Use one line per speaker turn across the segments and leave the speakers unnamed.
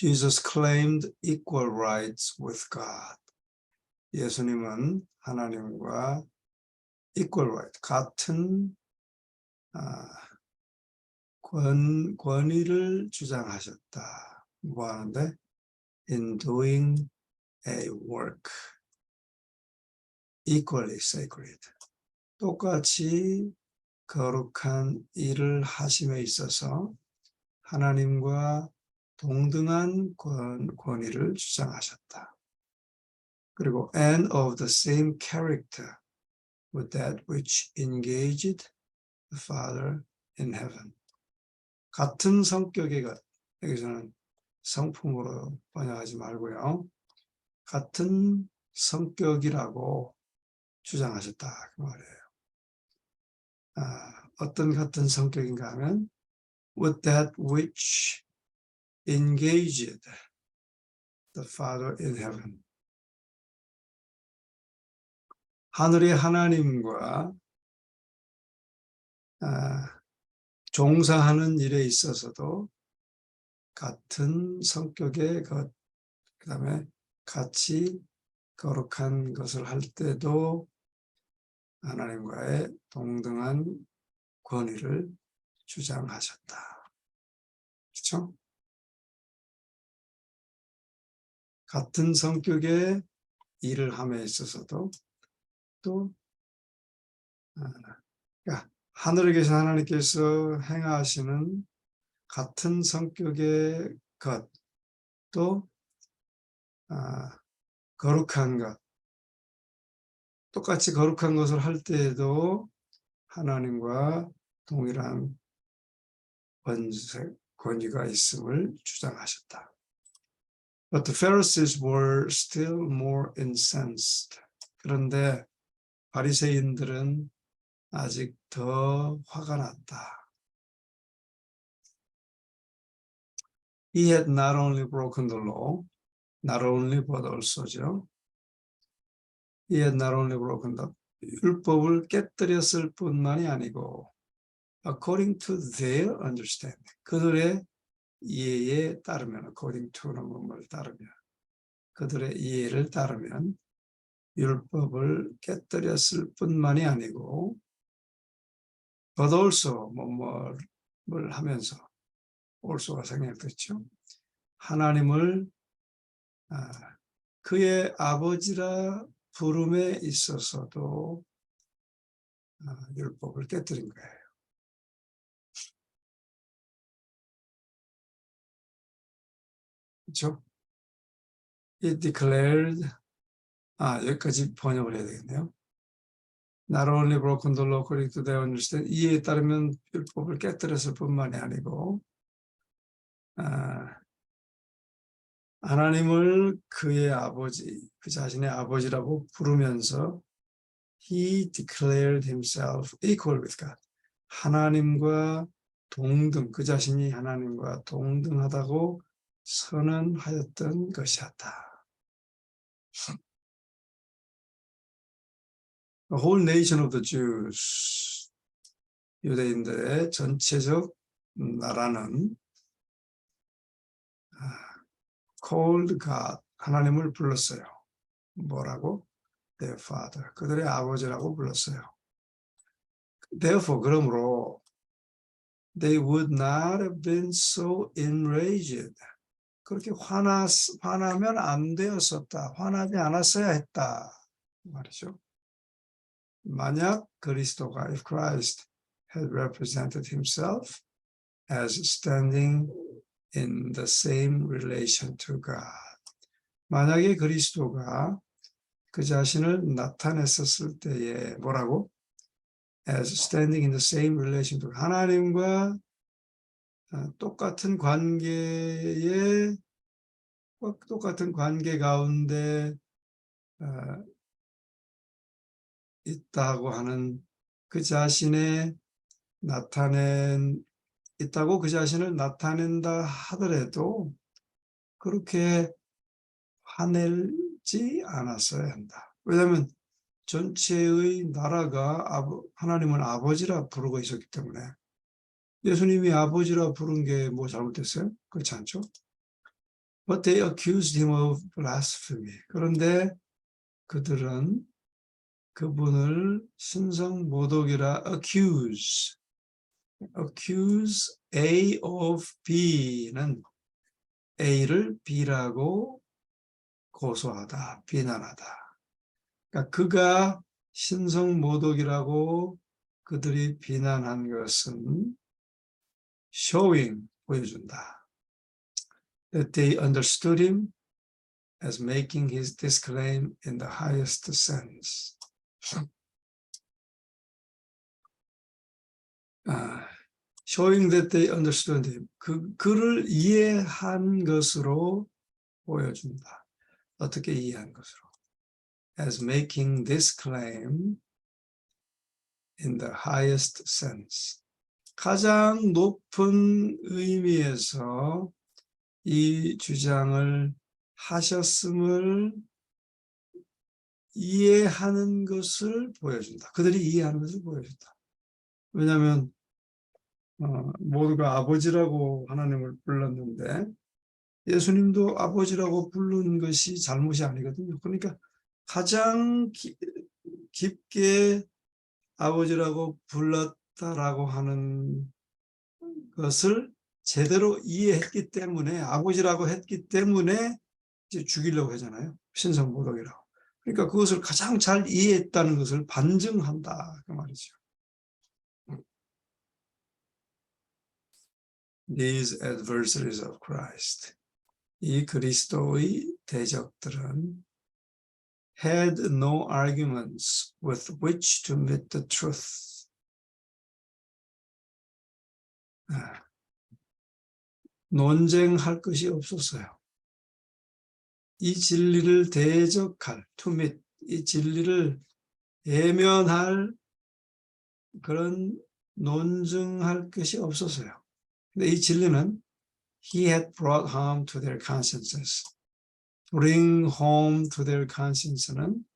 Jesus claimed equal rights with God. 예수님은 하나님과 equal right, 같은 권위를 주장하셨다. 뭐 하는데? In doing a work equally sacred. 똑같이 거룩한 일을 하심에 있어서 하나님과 동등한 권위를 주장하셨다. 그리고 and of the same character with that which engaged the Father in heaven. 같은 성격의 것, 여기서는 성품으로 번역하지 말고요. 같은 성격이라고 주장하셨다 그 말이에요. 어떤 같은 성격인가 하면 with that which engaged the Father in heaven. 하늘의 하나님과 종사하는 일에 있어서도 같은 성격의 것, 그 다음에 같이 거룩한 것을 할 때도 하나님과의 동등한 권위를 주장하셨다. 그렇죠? 같은 성격의 일을 함에 있어서도 또 그러니까 하늘에 계신 하나님께서 행하시는 같은 성격의 것, 또 거룩한 것, 똑같이 거룩한 것을 할 때에도 하나님과 동일한 권위가 있음을 주장하셨다. But the Pharisees were still more incensed. 그런데 바리새인들은 아직 더 화가 났다. He had not only broken the law, not only but also죠. He had not only broken the 율법을 깨뜨렸을 뿐만이 아니고 according to their understanding, 그들의 이해에 따르면, according to는 뭐를 따르면, 그들의 이해를 따르면 율법을 깨뜨렸을 뿐만이 아니고 but also 뭘 하면서 also가 생략됐죠. 하나님을 그의 아버지라 부름에 있어서도 율법을 깨뜨린 거예요. 그렇죠? It declared, 여기까지 번역을 해야 되겠네요. Not only broken the law according to their understanding, 이해에 따르면 율법을 깨뜨렸을 뿐만이 아니고 하나님을 그의 아버지, 그 자신의 아버지라고 부르면서 He declared himself equal with God. 하나님과 동등, 그 자신이 하나님과 동등하다고 선언하였던 것이었다. The whole nation of the Jews, 유대인들의 전체적 나라는 called God, 하나님을 불렀어요. 뭐라고? Their father, 그들의 아버지라고 불렀어요. Therefore, 그러므로 they would not have been so enraged. 그렇게 화나면 안 되었었다. 화나지 않았어야 했다. 말이죠. 만약 그리스도가, if Christ had represented himself as standing in the same relation to God. 만약에 그리스도가 그 자신을 나타냈었을 때에 뭐라고? As standing in the same relation to God. 하나님과 똑같은 관계 가운데 있다고 하는 그 자신의 있다고 그 자신을 나타낸다 하더라도 그렇게 화내지 않았어야 한다. 왜냐하면 전체의 나라가 하나님은 아버지라 부르고 있었기 때문에 예수님이 아버지라 부른 게 뭐 잘못됐어요? 그렇지 않죠? But they accused him of blasphemy. 그런데 그들은 그분을 신성 모독이라 accuse A of B는 A를 B라고 고소하다, 비난하다. 그러니까 그가 신성 모독이라고 그들이 비난한 것은 showing, 보여준다. That they understood him as making this claim in the highest sense. Showing that they understood him. 그를 이해한 것으로 보여준다. 어떻게 이해한 것으로? As making this claim in the highest sense. 가장 높은 의미에서 이 주장을 하셨음을 이해하는 것을 보여준다. 그들이 이해하는 것을 보여준다. 왜냐하면 모두가 아버지라고 하나님을 불렀는데 예수님도 아버지라고 부른 것이 잘못이 아니거든요. 그러니까 가장 깊게 아버지라고 불렀다라고 하는 것을 제대로 이해했기 때문에 아버지라고 했기 때문에 이제 죽이려고 하잖아요. 신성모독이라고. 그러니까 그것을 가장 잘 이해했다는 것을 반증한다 그 말이죠. These adversaries of Christ. 이 그리스도의 대적들은 had no arguments with which to meet the truth. 논쟁할 것이 없었어요. 이 진리를 대적할, to meet, 이 진리를 대면할 그런 논증할 것이 없었어요. 근데 이 진리는 He had brought home to their consciences. Bring home to their conscience는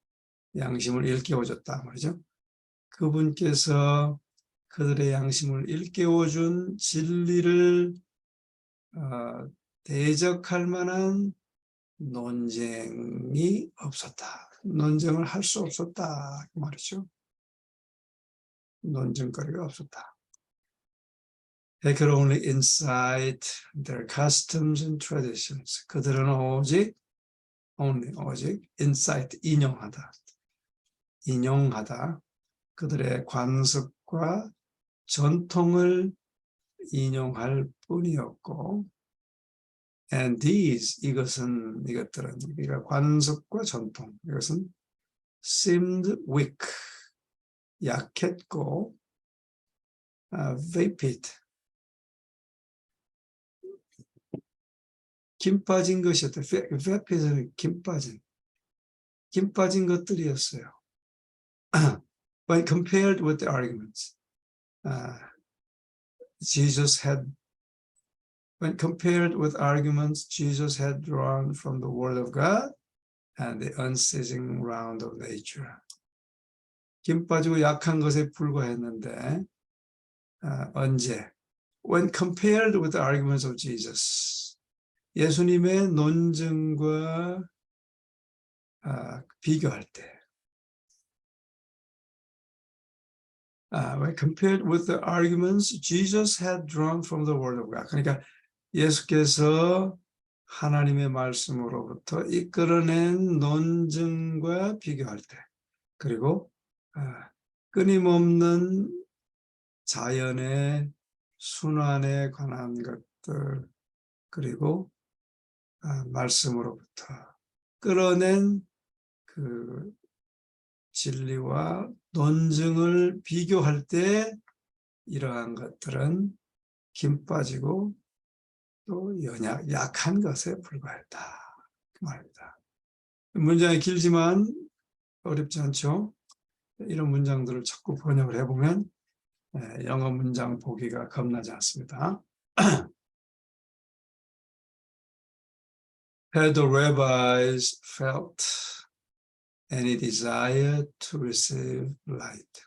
양심을 일깨워줬다 말이죠. 그분께서 그들의 양심을 일깨워준 진리를 대적할 만한 논쟁이 없었다. 논쟁을 할 수 없었다 그 말이죠. 논쟁거리가 없었다. They could only incite their customs and traditions. 그들은 오직 incite, 인용하다. 그들의 관습과 전통을 인용할 뿐이었고, and 이것들은 우리가 관습과 전통, 이것은 seemed weak, 약했고, vapid, 김 빠진 것이었다. vapid는 김 빠진 것들이었어요. When compared with the arguments, Jesus had drawn from the Word of God and the unceasing round of nature. 김 빠지고 약한 것에 불과했는데 언제? When compared with the arguments of Jesus. 예수님의 논증과 비교할 때. When compared with the arguments Jesus had drawn from the Word of God. 그러니까 예수께서 하나님의 말씀으로부터 이끌어낸 논증과 비교할 때, 그리고 끊임없는 자연의 순환에 관한 것들, 그리고 말씀으로부터 끌어낸 그 진리와 논증을 비교할 때 이러한 것들은 김 빠지고 또 약한 것에 불과했다 그 말입니다. 문장이 길지만 어렵지 않죠. 이런 문장들을 자꾸 번역을 해보면 영어 문장 보기가 겁나지 않습니다. Had the rabbis felt any desire to receive light?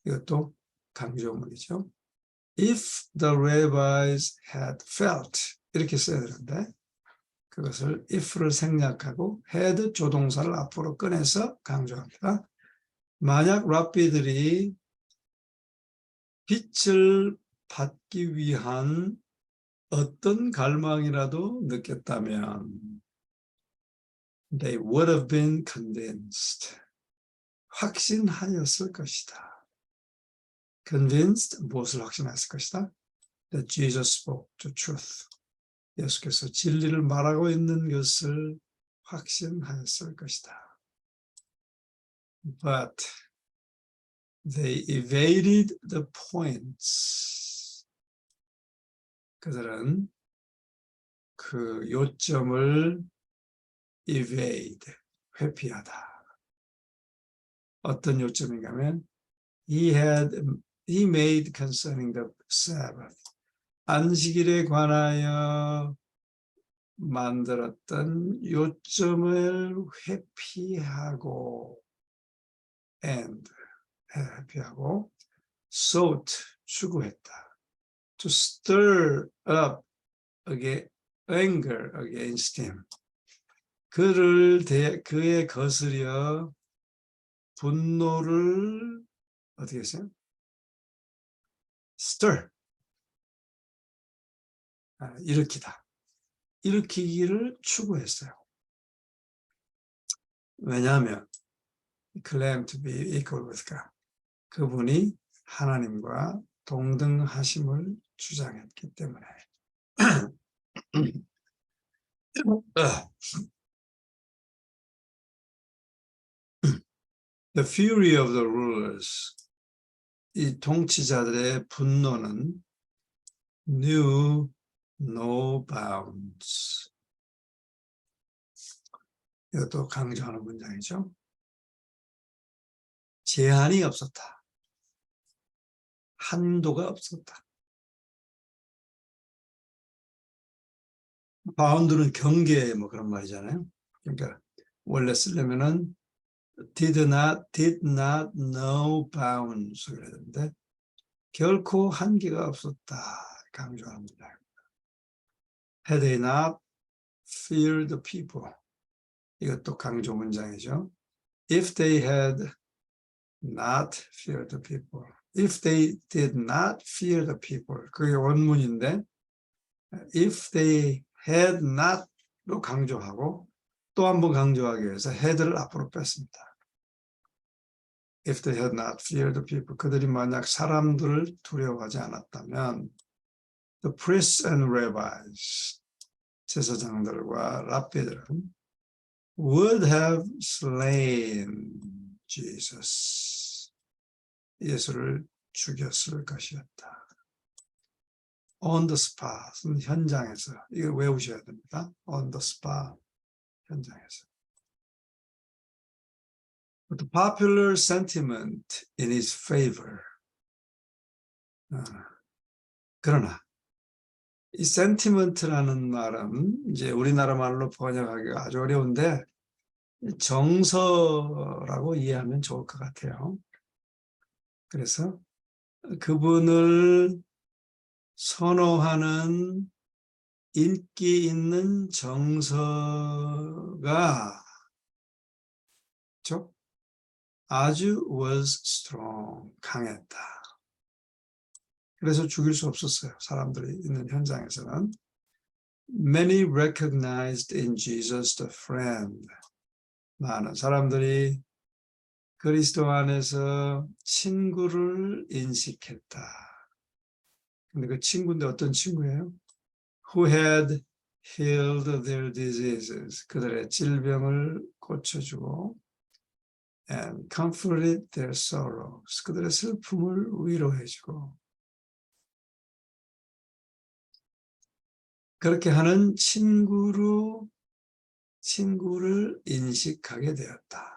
이것도 강조문이죠. If the rabbis had felt, 이렇게 써야 되는데 그것을 if를 생략하고 had 조동사를 앞으로 꺼내서 강조합니다. 만약 랍비들이 빛을 받기 위한 어떤 갈망이라도 느꼈다면 they would have been convinced. 확신하였을 것이다. convinced, 무엇을 확신했을 것이다? That Jesus spoke the truth. 예수께서 진리를 말하고 있는 것을 확신하였을 것이다. But they evaded the points. 그들은 그 요점을 evade, 회피하다. 어떤 요점인가 하면 he made concerning the Sabbath. 안식일에 관하여 만들었던 요점을 회피하고 회피하고 sought, 추구했다. To stir up anger against him. 그에 거스려 분노를 어떻게 했어요? stir. 일으키다. 일으키기를 추구했어요. 왜냐하면 claim to be equal with God. 그분이 하나님과 동등하심을 주장했기 때문에. The fury of the rulers. 이 통치자들의 분노는 knew no bounds. 이것도 강조하는 문장이죠. 제한이 없었다. 한도가 없었다. 바운드는 경계 뭐 그런 말이잖아요. 그러니까 원래 쓰려면은 did not know bounds 그래야 되는데 결코 한계가 없었다 강조합니다. Had they not feared the people. 이것도 강조 문장이죠. If they had not feared the people. If they did not fear the people. 그게 원문인데 if they had not로 강조하고 또 한 번 강조하기 위해서 had를 앞으로 뺐습니다. If they had not feared the people. 그들이 만약 사람들을 두려워하지 않았다면 the priests and rabbis. 제사장들과 랍비들은 would have slain Jesus. 예수를 죽였을 것이었다. On the spot은 현장에서. 이거 외우셔야 됩니다. On the spot. 현장에서. But the popular sentiment in his favor. 그러나 이 sentiment라는 말은 이제 우리나라 말로 번역하기가 아주 어려운데 정서라고 이해하면 좋을 것 같아요. 그래서 그분을 선호하는 인기 있는 정서가 그렇죠? 아주 was strong, 강했다. 그래서 죽일 수 없었어요. 사람들이 있는 현장에서는. Many recognized in Jesus the friend. 많은 사람들이 그리스도 안에서 친구를 인식했다. 근데 그 친구인데 어떤 친구예요? Who had healed their diseases. 그들의 질병을 고쳐주고 and comforted their sorrows. 그들의 슬픔을 위로해주고 그렇게 하는 친구를 인식하게 되었다.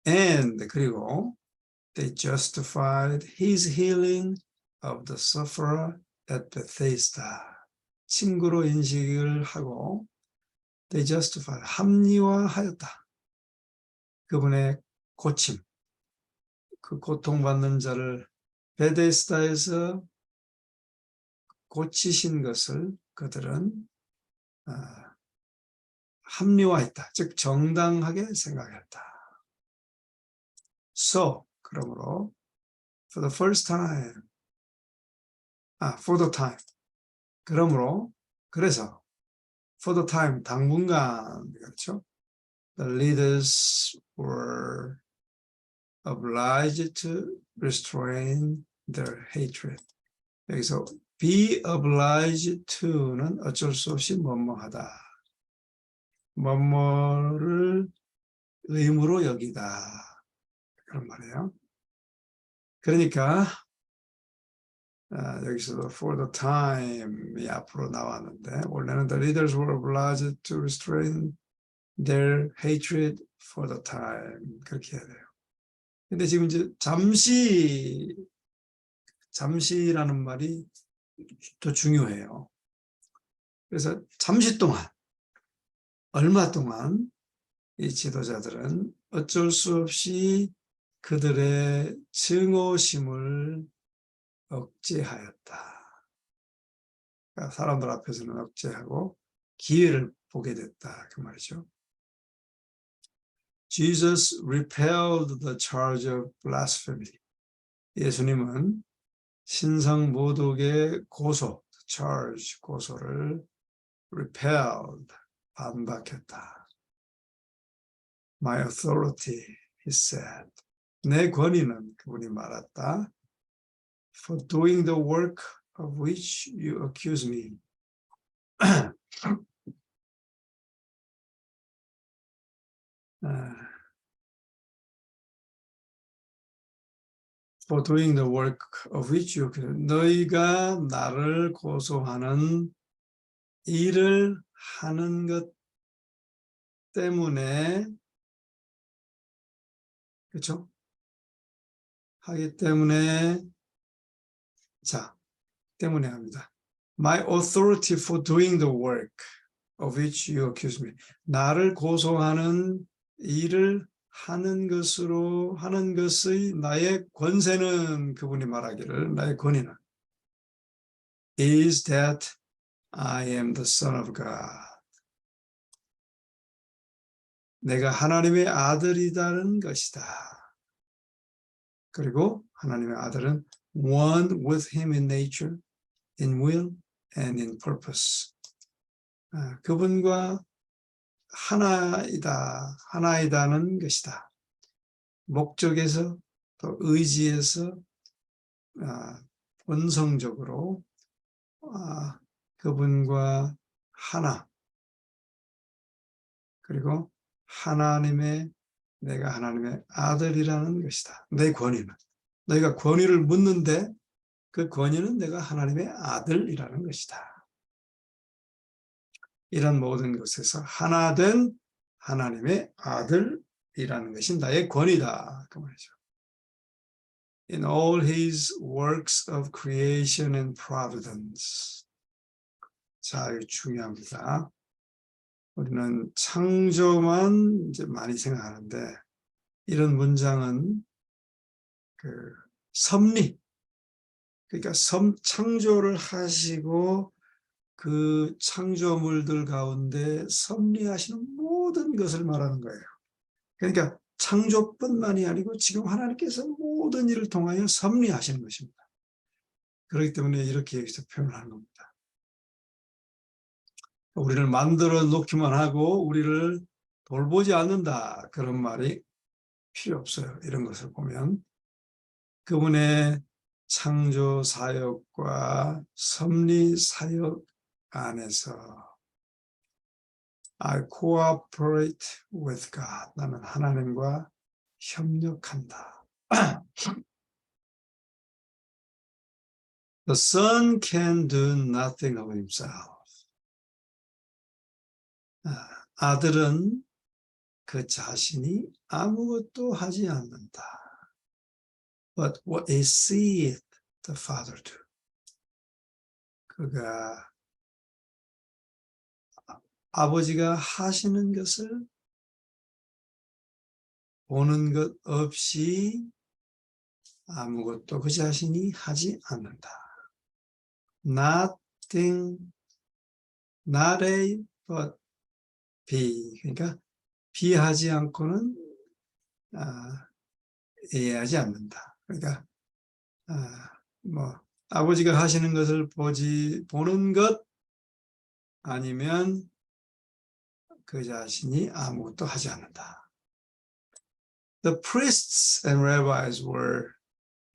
And 그리고 they justified his healing of the sufferer at Bethesda. 친구로 인식을 하고 they justified, 합리화하였다. 그분의 고침, 그 고통받는 자를 베데스다에서 고치신 것을 그들은 합리화했다. 즉 정당하게 생각했다. So, 그러므로 for the first time, for the time. 그러므로 그래서 for the time 당분간 그렇죠. The leaders were obliged to restrain their hatred. 여기서 be obliged to는 어쩔 수 없이 뭐뭐하다. 뭐뭐를 의무로 여기다. 그런 말이에요. 그러니까 여기서도 for the time이 앞으로 나왔는데 원래는 the leaders were obliged to restrain their hatred for the time 그렇게 해야 돼요. 근데 지금 이제 잠시라는 말이 더 중요해요. 그래서 잠시 동안, 얼마 동안 이 지도자들은 어쩔 수 없이 그들의 증오심을 억제하였다. 그러니까 사람들 앞에서는 억제하고 기회를 보게 됐다. 그 말이죠. Jesus repelled the charge of blasphemy. 예수님은 신성 모독의 고소, charge, 고소를 repelled, 반박했다. My authority, he said. 내 권위는 그분이 말했다. For doing the work of which you accuse me. For doing the work of which you accuse me. 너희가 나를 고소하는 일을 하는 것 때문에 그렇죠? 하기 때문에 자, 때문에 합니다. My authority for doing the work of which you accuse me. 나를 고소하는 일을 하는 것의 나의 권세는 그분이 말하기를 나의 권위는 is that I am the Son of God. 내가 하나님의 아들이라는 것이다. 그리고 하나님의 아들은 one with him in nature, in will, and in purpose. 그분과 하나이다는 것이다. 목적에서 또 의지에서 본성적으로 그분과 하나 그리고 내가 하나님의 아들이라는 것이다. 내 권위는 너희가 권위를 묻는데 그 권위는 내가 하나님의 아들이라는 것이다. 이런 모든 것에서 하나된 하나님의 아들이라는 것이 나의 권위다. 그 말이죠. In all his works of creation and providence. 자, 이거 중요합니다. 우리는 창조만 이제 많이 생각하는데 이런 문장은 그 섭리, 그러니까 창조를 하시고 그 창조물들 가운데 섭리하시는 모든 것을 말하는 거예요. 그러니까 창조뿐만이 아니고 지금 하나님께서 모든 일을 통하여 섭리하시는 것입니다. 그렇기 때문에 이렇게 여기서 표현하는 겁니다. 우리를 만들어 놓기만 하고 우리를 돌보지 않는다. 그런 말이 필요 없어요. 이런 것을 보면 그분의 창조 사역과 섭리 사역 안에서 I cooperate with God. 나는 하나님과 협력한다. The son can do nothing of himself. 아들은 그 자신이 아무것도 하지 않는다. But what he seeth the father do. 그가 아버지가 하시는 것을 보는 것 없이 아무것도 그 자신이 하지 않는다. Nothing, not a, but 그러니까 비하지 않고는 이해하지 않는다. 그러니까 뭐 아버지가 하시는 것을 보는 것 아니면 그 자신이 아무것도 하지 않는다. The priests and rabbis were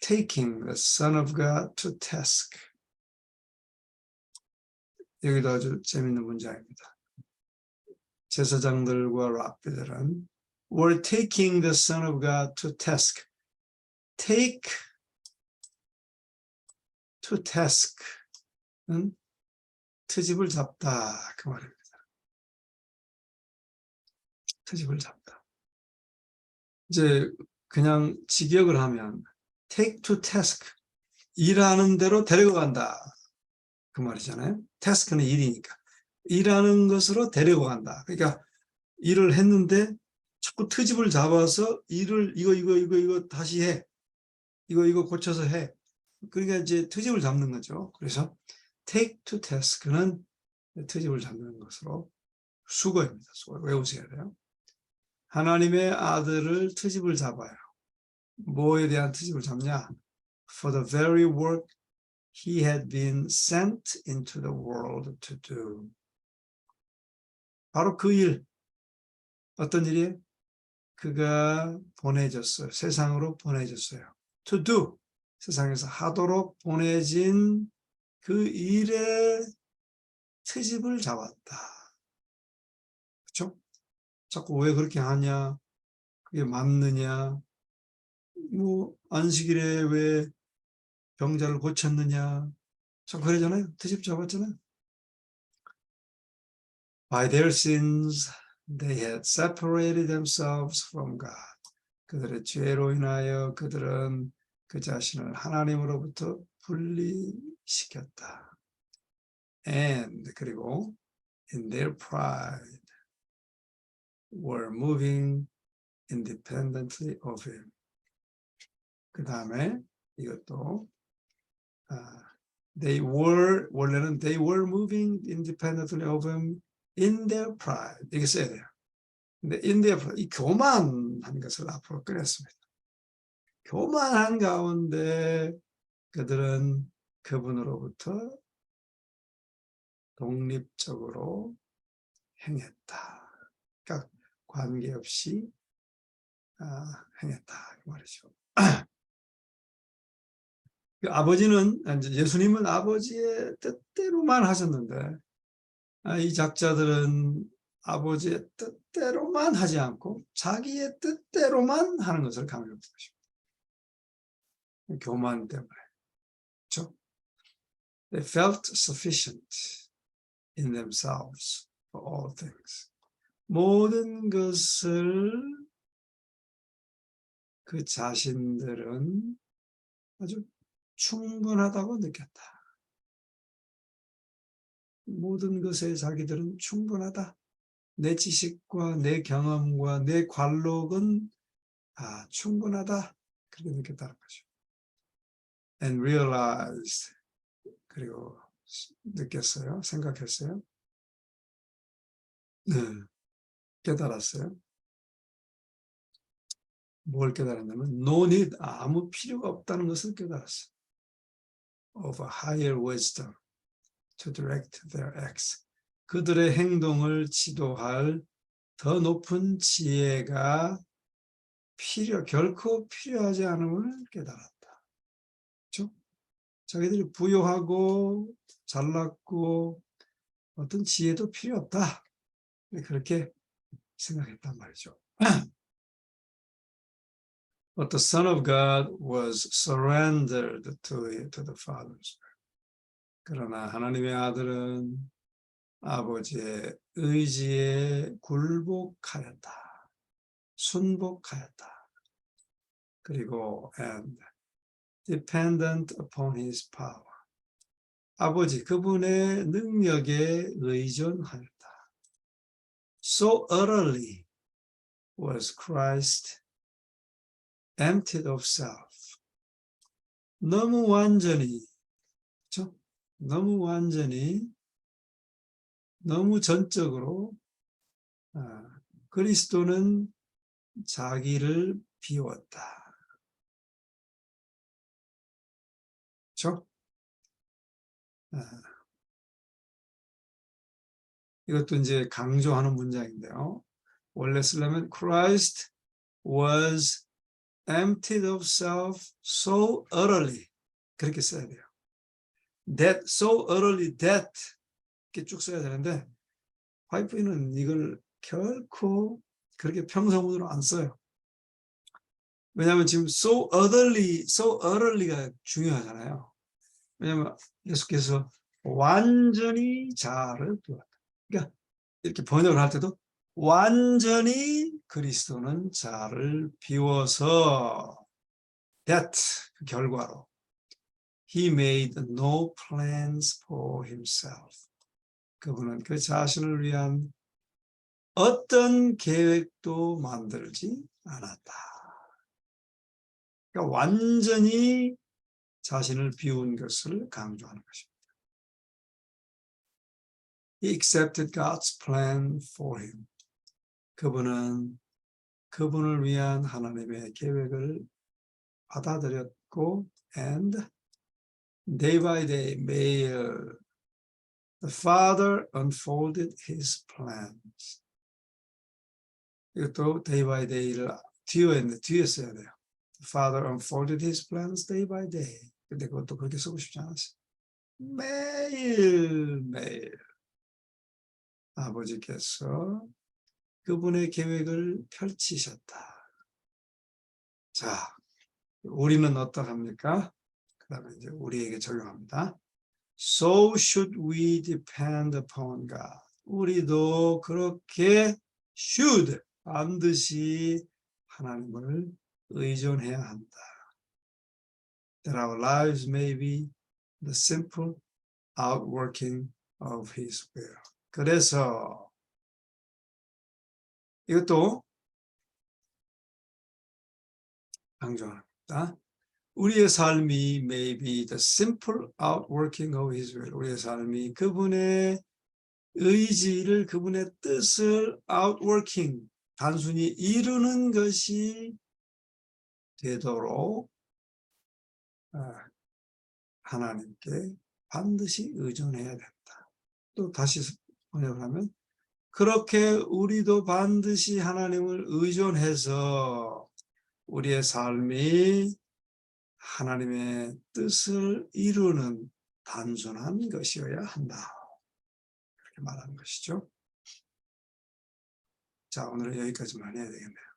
taking the Son of God to task. 여기도 아주 재밌는 문장입니다. 제사장들과 랍비들은 were taking the Son of God to task. Take to task는 트집을 잡다 그 말입니다. 트집을 잡다. 이제 그냥 직역을 하면 take to task, 일하는 대로 데려간다 그 말이잖아요. task는 일이니까 일하는 것으로 데려간다. 그러니까 일을 했는데 자꾸 트집을 잡아서 일을 이거 다시 해, 이거 고쳐서 해. 그러니까 이제 트집을 잡는 거죠. 그래서 take to task는 트집을 잡는 것으로 수거입니다. 수거 외우셔야 돼요. 하나님의 아들을 트집을 잡아요. 뭐에 대한 트집을 잡냐? For the very work he had been sent into the world to do. 바로 그 일, 어떤 일이에요? 그가 보내졌어요. 세상으로 보내졌어요. To do, 세상에서 하도록 보내진 그 일의 트집을 잡았다. 그렇죠? 자꾸 왜 그렇게 하냐? 그게 맞느냐? 뭐 안식일에 왜 병자를 고쳤느냐? 자꾸 그러잖아요. 트집 잡았잖아요. By their sins, they had separated themselves from God. 그들의 죄로 인하여 그들은 그 자신을 하나님으로부터 분리시켰다. And 그리고 in their pride were moving independently of him. 그 다음에 이것도 원래는 they were moving independently of him in their pride. 이게 써야 돼요. 근데 in their pride, 이 교만한 것을 앞으로 꺼냈습니다. 교만한 가운데 그들은 그분으로부터 독립적으로 행했다. 그러니까 관계없이 행했다 그 말이죠. 아버지는 이제 예수님은 아버지의 뜻대로만 하셨는데 이 작자들은 아버지의 뜻대로만 하지 않고 자기의 뜻대로만 하는 것을 강조하는 것입니다. 교만 때문에. 그렇죠? They felt sufficient in themselves for all things. 모든 것을 그 자신들은 아주 충분하다고 느꼈다. 모든 것에 자기들은 충분하다. 내 지식과 내 경험과 내 관록은 충분하다. 그렇게 느꼈다는 거죠. And realized, 그리고 느꼈어요. 생각했어요. 네, 깨달았어요. 뭘 깨달았냐면 no need, 아무 필요가 없다는 것을 깨달았어요. Of a higher wisdom to direct their acts. 그들의 행동을 지도할 더 높은 지혜가 결코 필요하지 않음을 깨달았다. 그렇죠? 자기들이 부유하고 잘났고 어떤 지혜도 필요 없다. 그렇게 생각했단 말이죠. But the Son of God was surrendered to the Father's will. 그러나 하나님의 아들은 아버지의 의지에 굴복하였다. 순복하였다. 그리고 and dependent upon his power. 아버지 그분의 능력에 의존하였다. So utterly was Christ emptied of self. 너무 완전히, 그렇죠? 너무 완전히, 너무 전적으로 그리스도는 자기를 비웠다. 그렇죠? 이것도 이제 강조하는 문장인데요. 원래 쓰려면 Christ was emptied of self so utterly 그렇게 써야 돼요. That so utterly that 이렇게 쭉 써야 되는데 파이프는 이걸 결코 그렇게 평서문으로 안 써요. 왜냐하면 지금 so utterly가 중요하잖아요. 왜냐하면 계속해서 완전히 자아를 비웠다. 그러니까 이렇게 번역을 할 때도 완전히 그리스도는 자아를 비워서 that 그 결과로 he made no plans for himself. 그분은 그 자신을 위한 어떤 계획도 만들지 않았다. 그러니까 완전히 자신을 비운 것을 강조하는 것입니다. He accepted God's plan for him. 그분을 위한 하나님의 계획을 받아들였고 and day by day 매일 the Father unfolded his plans. 이것도 day by day를 뒤에 써야 돼요. The Father unfolded his plans day by day. 근데 그것도 그렇게 쓰고 싶지 않았어요. 매일 아버지께서 그분의 계획을 펼치셨다. 자, 우리는 어떡합니까? 그 다음에 이제 우리에게 적용합니다. So should we depend upon God. 우리도 그렇게 should 반드시 하나님을 의존해야 한다. That our lives may be the simple outworking of His will. 그래서 이것도 강조합니다. 우리의 삶이 may be the simple outworking of His will. 우리의 삶이 그분의 의지를, 그분의 뜻을 outworking, 단순히 이루는 것이 되도록 하나님께 반드시 의존해야 된다. 또 다시 번역을 하면 그렇게 우리도 반드시 하나님을 의존해서 우리의 삶이 하나님의 뜻을 이루는 단순한 것이어야 한다. 그렇게 말하는 것이죠. 자, 오늘은 여기까지만 해야 되겠네요.